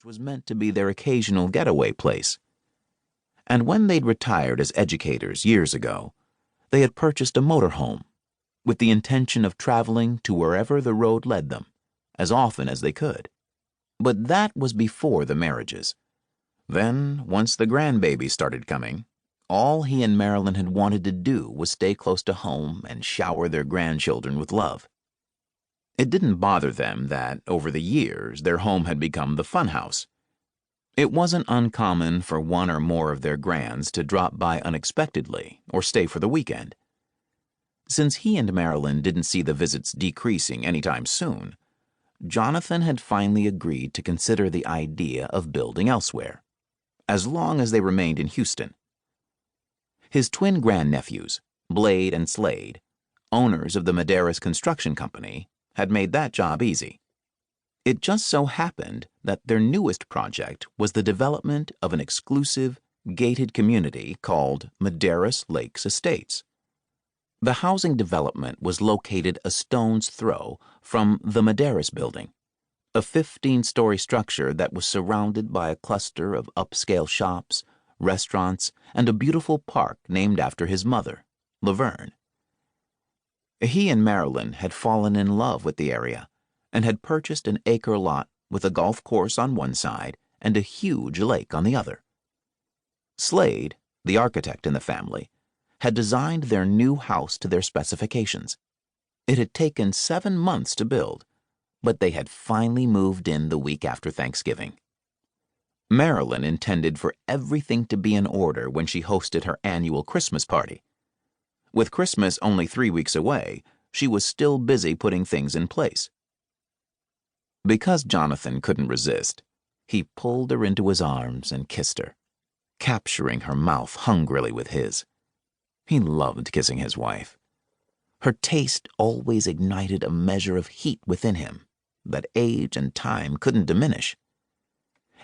was meant to be their occasional getaway place. And when they'd retired as educators years ago, they had purchased a motorhome with the intention of traveling to wherever the road led them, as often as they could. But that was before the marriages. Then, once the grandbabies started coming, all he and Marilyn had wanted to do was stay close to home and shower their grandchildren with love. It didn't bother them that, over the years, their home had become the funhouse. It wasn't uncommon for one or more of their grands to drop by unexpectedly or stay for the weekend. Since he and Marilyn didn't see the visits decreasing anytime soon, Jonathan had finally agreed to consider the idea of building elsewhere, as long as they remained in Houston. His twin grandnephews, Blade and Slade, owners of the Madaris construction company, had made that job easy. It just so happened that their newest project was the development of an exclusive, gated community called Madaris Lakes Estates. The housing development was located a stone's throw from the Madaris building, a 15-story structure that was surrounded by a cluster of upscale shops, restaurants, and a beautiful park named after his mother, Laverne. He and Marilyn had fallen in love with the area and had purchased an acre lot with a golf course on one side and a huge lake on the other. Slade, the architect in the family, had designed their new house to their specifications. It had taken 7 months to build, but they had finally moved in the week after Thanksgiving. Marilyn intended for everything to be in order when she hosted her annual Christmas party. With Christmas only 3 weeks away, she was still busy putting things in place. Because Jonathan couldn't resist, he pulled her into his arms and kissed her, capturing her mouth hungrily with his. He loved kissing his wife. Her taste always ignited a measure of heat within him that age and time couldn't diminish.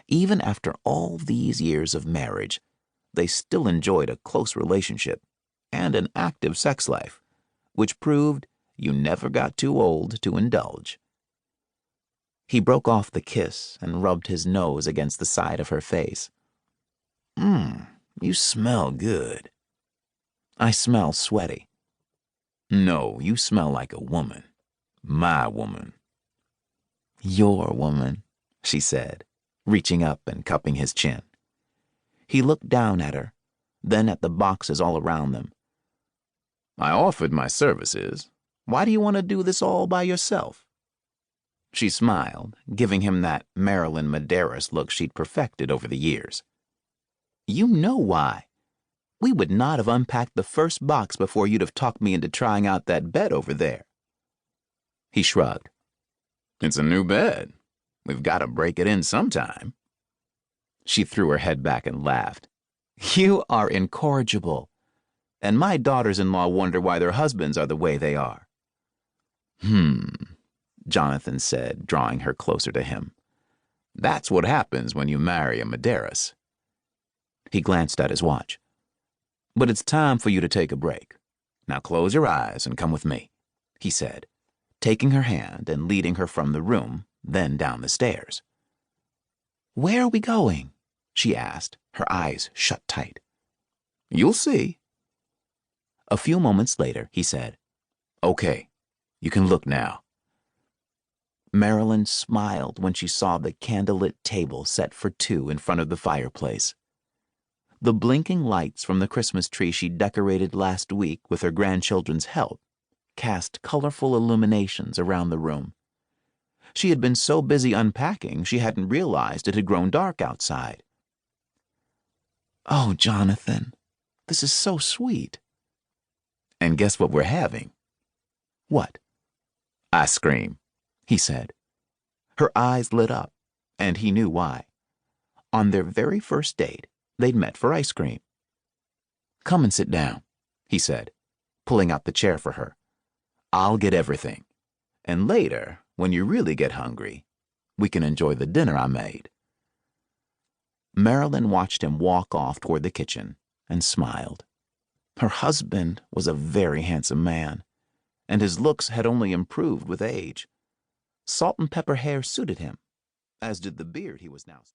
Even after all these years of marriage, they still enjoyed a close relationship and an active sex life, which proved you never got too old to indulge. He broke off the kiss and rubbed his nose against the side of her face. You smell good." "I smell sweaty." "No, you smell like a woman. My woman." "Your woman," she said, reaching up and cupping his chin. He looked down at her, then at the boxes all around them. "I offered my services. Why do you want to do this all by yourself?" She smiled, giving him that Marilyn Bannister look she'd perfected over the years. "You know why. We would not have unpacked the first box before you'd have talked me into trying out that bed over there." He shrugged. "It's a new bed. We've got to break it in sometime." She threw her head back and laughed. "You are incorrigible. And my daughters-in-law wonder why their husbands are the way they are." Jonathan said, drawing her closer to him. "That's what happens when you marry a Madaris." He glanced at his watch. "But it's time for you to take a break. Now close your eyes and come with me," he said, taking her hand and leading her from the room, then down the stairs. "Where are we going?" she asked, her eyes shut tight. "You'll see." A few moments later, he said, "Okay, you can look now." Marilyn smiled when she saw the candlelit table set for two in front of the fireplace. The blinking lights from the Christmas tree she decorated last week with her grandchildren's help cast colorful illuminations around the room. She had been so busy unpacking she hadn't realized it had grown dark outside. "Oh, Jonathan, this is so sweet." "And guess what we're having?" "What?" "Ice cream," he said. Her eyes lit up, and he knew why. On their very first date, they'd met for ice cream. "Come and sit down," he said, pulling out the chair for her. "I'll get everything, and later, when you really get hungry, we can enjoy the dinner I made." Marilyn watched him walk off toward the kitchen and smiled. Her husband was a very handsome man, and his looks had only improved with age. Salt and pepper hair suited him, as did the beard he was now